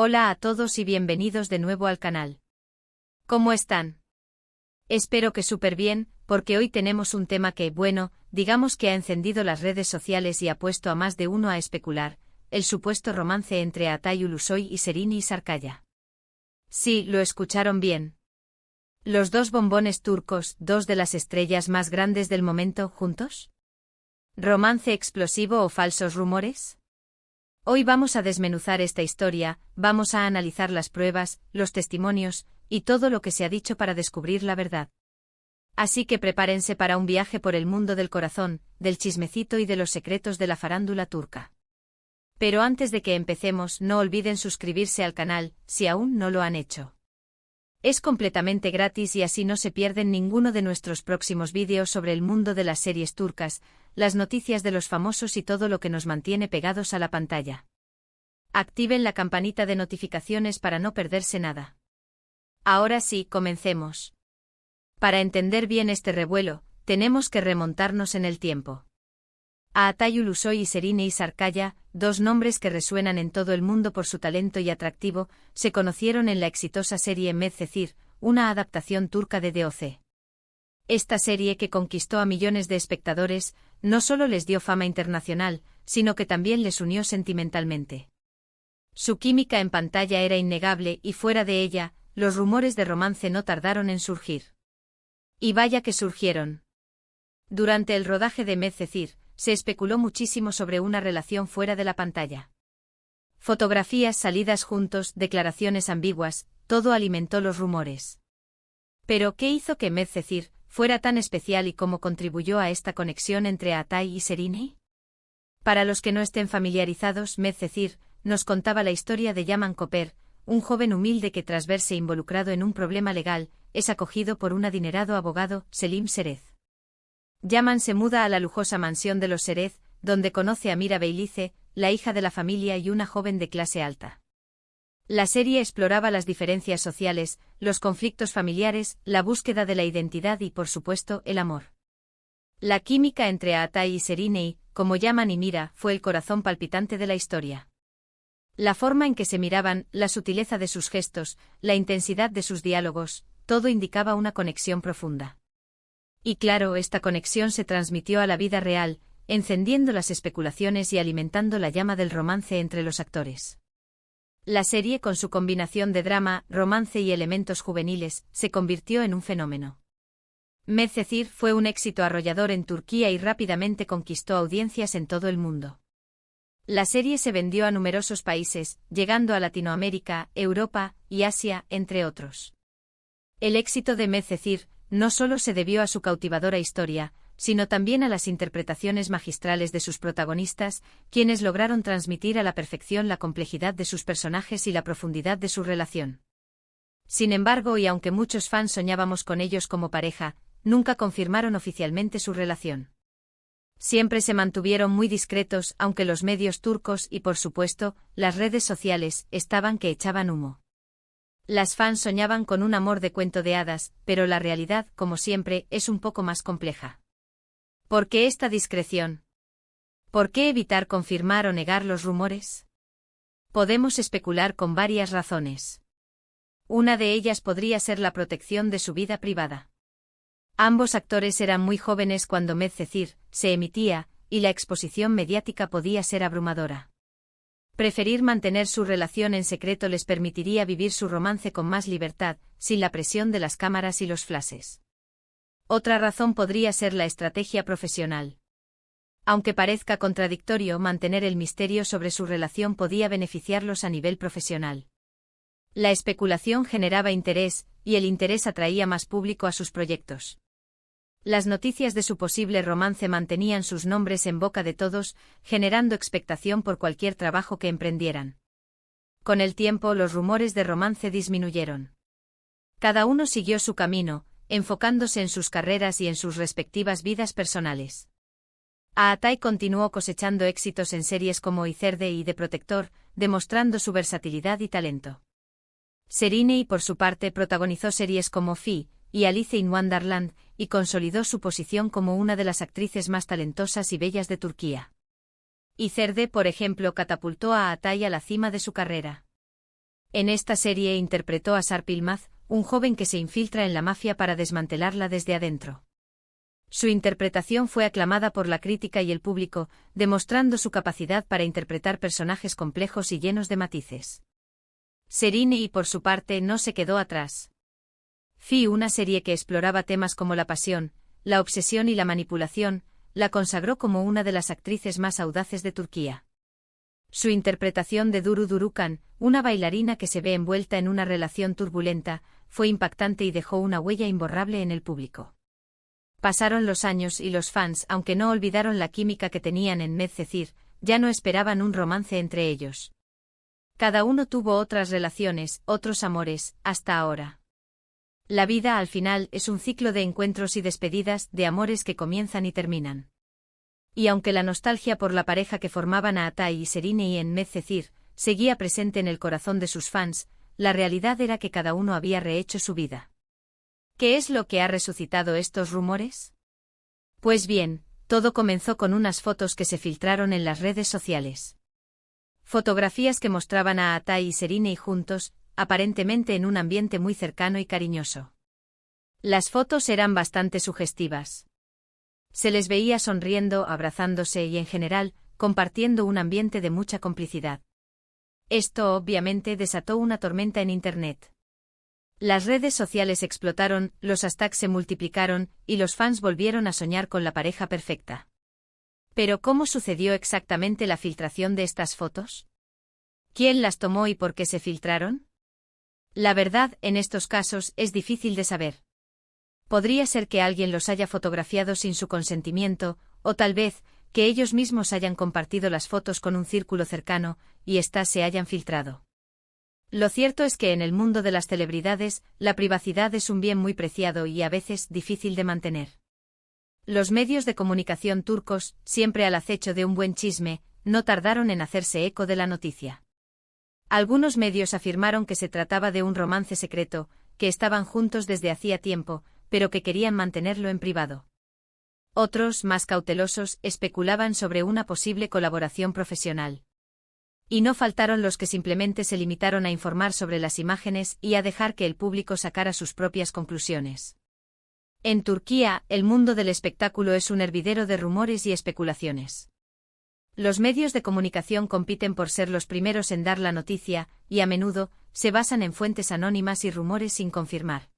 Hola a todos y bienvenidos de nuevo al canal. ¿Cómo están? Espero que súper bien, porque hoy tenemos un tema que, bueno, digamos que ha encendido las redes sociales y ha puesto a más de uno a especular, el supuesto romance entre Atay Ulusoy y Serini Sarkaya. Sí, lo escucharon bien. Los dos bombones turcos, dos de las estrellas más grandes del momento, ¿juntos? ¿Romance explosivo o falsos rumores? Hoy vamos a desmenuzar esta historia, vamos a analizar las pruebas, los testimonios, y todo lo que se ha dicho para descubrir la verdad. Así que prepárense para un viaje por el mundo del corazón, del chismecito y de los secretos de la farándula turca. Pero antes de que empecemos, no olviden suscribirse al canal, si aún no lo han hecho. Es completamente gratis y así no se pierden ninguno de nuestros próximos vídeos sobre el mundo de las series turcas, las noticias de los famosos y todo lo que nos mantiene pegados a la pantalla. Activen la campanita de notificaciones para no perderse nada. Ahora sí, comencemos. Para entender bien este revuelo, tenemos que remontarnos en el tiempo. A Atay Ulusoy y Serini Sarkaya, dos nombres que resuenan en todo el mundo por su talento y atractivo, se conocieron en la exitosa serie Medcezir, una adaptación turca de DOC. Esta serie, que conquistó a millones de espectadores, no solo les dio fama internacional, sino que también les unió sentimentalmente. Su química en pantalla era innegable y fuera de ella, los rumores de romance no tardaron en surgir. Y vaya que surgieron. Durante el rodaje de Medcezir, se especuló muchísimo sobre una relación fuera de la pantalla. Fotografías salidas juntos, declaraciones ambiguas, todo alimentó los rumores. Pero, ¿qué hizo que Medcezir fuera tan especial y cómo contribuyó a esta conexión entre Atay y Serini? Para los que no estén familiarizados, Medcezir nos contaba la historia de Yaman Koper, un joven humilde que tras verse involucrado en un problema legal, es acogido por un adinerado abogado, Selim Serez. Yaman se muda a la lujosa mansión de los Serez, donde conoce a Mira Beylice, la hija de la familia y una joven de clase alta. La serie exploraba las diferencias sociales, los conflictos familiares, la búsqueda de la identidad y, por supuesto, el amor. La química entre Atay y Serini, como Yaman y Mira, fue el corazón palpitante de la historia. La forma en que se miraban, la sutileza de sus gestos, la intensidad de sus diálogos, todo indicaba una conexión profunda. Y claro, esta conexión se transmitió a la vida real, encendiendo las especulaciones y alimentando la llama del romance entre los actores. La serie, con su combinación de drama, romance y elementos juveniles, se convirtió en un fenómeno. Medcezir fue un éxito arrollador en Turquía y rápidamente conquistó audiencias en todo el mundo. La serie se vendió a numerosos países, llegando a Latinoamérica, Europa y Asia, entre otros. El éxito de Medcezir no solo se debió a su cautivadora historia, sino también a las interpretaciones magistrales de sus protagonistas, quienes lograron transmitir a la perfección la complejidad de sus personajes y la profundidad de su relación. Sin embargo, y aunque muchos fans soñábamos con ellos como pareja, nunca confirmaron oficialmente su relación. Siempre se mantuvieron muy discretos, aunque los medios turcos y, por supuesto, las redes sociales, estaban que echaban humo. Las fans soñaban con un amor de cuento de hadas, pero la realidad, como siempre, es un poco más compleja. ¿Por qué esta discreción? ¿Por qué evitar confirmar o negar los rumores? Podemos especular con varias razones. Una de ellas podría ser la protección de su vida privada. Ambos actores eran muy jóvenes cuando Medcezir se emitía, y la exposición mediática podía ser abrumadora. Preferir mantener su relación en secreto les permitiría vivir su romance con más libertad, sin la presión de las cámaras y los flashes. Otra razón podría ser la estrategia profesional. Aunque parezca contradictorio, mantener el misterio sobre su relación podía beneficiarlos a nivel profesional. La especulación generaba interés, y el interés atraía más público a sus proyectos. Las noticias de su posible romance mantenían sus nombres en boca de todos, generando expectación por cualquier trabajo que emprendieran. Con el tiempo, los rumores de romance disminuyeron. Cada uno siguió su camino, enfocándose en sus carreras y en sus respectivas vidas personales. Atay continuó cosechando éxitos en series como Izerde y The Protector, demostrando su versatilidad y talento. Serini, por su parte, protagonizó series como Fi y Alice in Wonderland, y consolidó su posición como una de las actrices más talentosas y bellas de Turquía. Izerde, por ejemplo, catapultó a Atay a la cima de su carrera. En esta serie interpretó a Sharp Yılmaz, un joven que se infiltra en la mafia para desmantelarla desde adentro. Su interpretación fue aclamada por la crítica y el público, demostrando su capacidad para interpretar personajes complejos y llenos de matices. Serenei, por su parte, no se quedó atrás. Una serie que exploraba temas como la pasión, la obsesión y la manipulación, la consagró como una de las actrices más audaces de Turquía. Su interpretación de Duru Durukan, una bailarina que se ve envuelta en una relación turbulenta, fue impactante y dejó una huella imborrable en el público. Pasaron los años y los fans, aunque no olvidaron la química que tenían en Medcezir, ya no esperaban un romance entre ellos. Cada uno tuvo otras relaciones, otros amores, hasta ahora. La vida al final es un ciclo de encuentros y despedidas, de amores que comienzan y terminan. Y aunque la nostalgia por la pareja que formaban a Atay y Serenei en Medcezir seguía presente en el corazón de sus fans, la realidad era que cada uno había rehecho su vida. ¿Qué es lo que ha resucitado estos rumores? Pues bien, todo comenzó con unas fotos que se filtraron en las redes sociales. Fotografías que mostraban a Atay y Serenei juntos, aparentemente en un ambiente muy cercano y cariñoso. Las fotos eran bastante sugestivas. Se les veía sonriendo, abrazándose y en general, compartiendo un ambiente de mucha complicidad. Esto obviamente desató una tormenta en Internet. Las redes sociales explotaron, los hashtags se multiplicaron, y los fans volvieron a soñar con la pareja perfecta. ¿Pero cómo sucedió exactamente la filtración de estas fotos? ¿Quién las tomó y por qué se filtraron? La verdad, en estos casos, es difícil de saber. Podría ser que alguien los haya fotografiado sin su consentimiento, o tal vez, que ellos mismos hayan compartido las fotos con un círculo cercano, y éstas se hayan filtrado. Lo cierto es que en el mundo de las celebridades, la privacidad es un bien muy preciado y a veces difícil de mantener. Los medios de comunicación turcos, siempre al acecho de un buen chisme, no tardaron en hacerse eco de la noticia. Algunos medios afirmaron que se trataba de un romance secreto, que estaban juntos desde hacía tiempo, pero que querían mantenerlo en privado. Otros, más cautelosos, especulaban sobre una posible colaboración profesional. Y no faltaron los que simplemente se limitaron a informar sobre las imágenes y a dejar que el público sacara sus propias conclusiones. En Turquía, el mundo del espectáculo es un hervidero de rumores y especulaciones. Los medios de comunicación compiten por ser los primeros en dar la noticia, y a menudo, se basan en fuentes anónimas y rumores sin confirmar.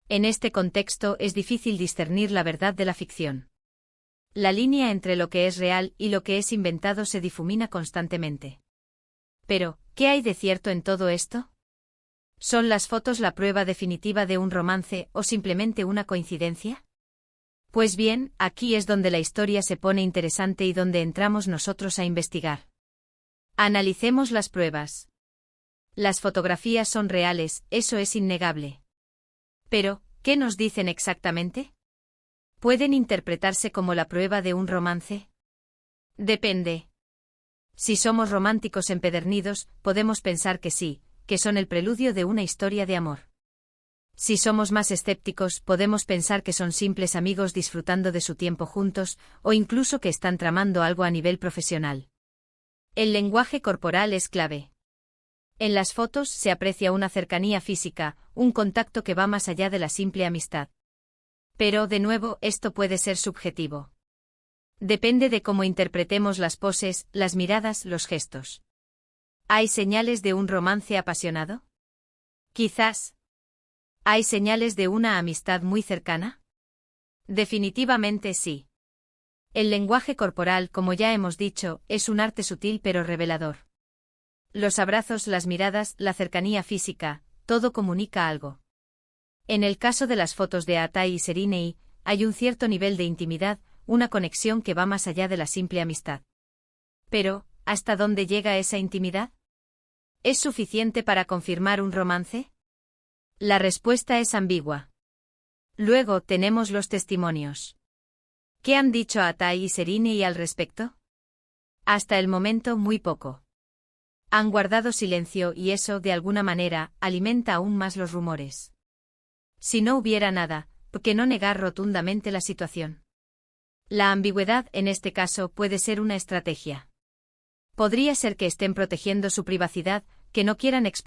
En este contexto es difícil discernir la verdad de la ficción. La línea entre lo que es real y lo que es inventado se difumina constantemente. Pero, ¿qué hay de cierto en todo esto? ¿Son las fotos la prueba definitiva de un romance o simplemente una coincidencia? Pues bien, aquí es donde la historia se pone interesante y donde entramos nosotros a investigar. Analicemos las pruebas. Las fotografías son reales, eso es innegable. Pero, ¿qué nos dicen exactamente? ¿Pueden interpretarse como la prueba de un romance? Depende. Si somos románticos empedernidos, podemos pensar que sí, que son el preludio de una historia de amor. Si somos más escépticos, podemos pensar que son simples amigos disfrutando de su tiempo juntos, o incluso que están tramando algo a nivel profesional. El lenguaje corporal es clave. En las fotos se aprecia una cercanía física, un contacto que va más allá de la simple amistad. Pero, de nuevo, esto puede ser subjetivo. Depende de cómo interpretemos las poses, las miradas, los gestos. ¿Hay señales de un romance apasionado? Quizás. ¿Hay señales de una amistad muy cercana? Definitivamente sí. El lenguaje corporal, como ya hemos dicho, es un arte sutil pero revelador. Los abrazos, las miradas, la cercanía física, todo comunica algo. En el caso de las fotos de Atay y Serenei, hay un cierto nivel de intimidad, una conexión que va más allá de la simple amistad. Pero, ¿hasta dónde llega esa intimidad? ¿Es suficiente para confirmar un romance? La respuesta es ambigua. Luego tenemos los testimonios. ¿Qué han dicho Atay y Serenei al respecto? Hasta el momento muy poco. Han guardado silencio y eso, de alguna manera, alimenta aún más los rumores. Si no hubiera nada, ¿por qué no negar rotundamente la situación? La ambigüedad, en este caso, puede ser una estrategia. Podría ser que estén protegiendo su privacidad, que no quieran exponer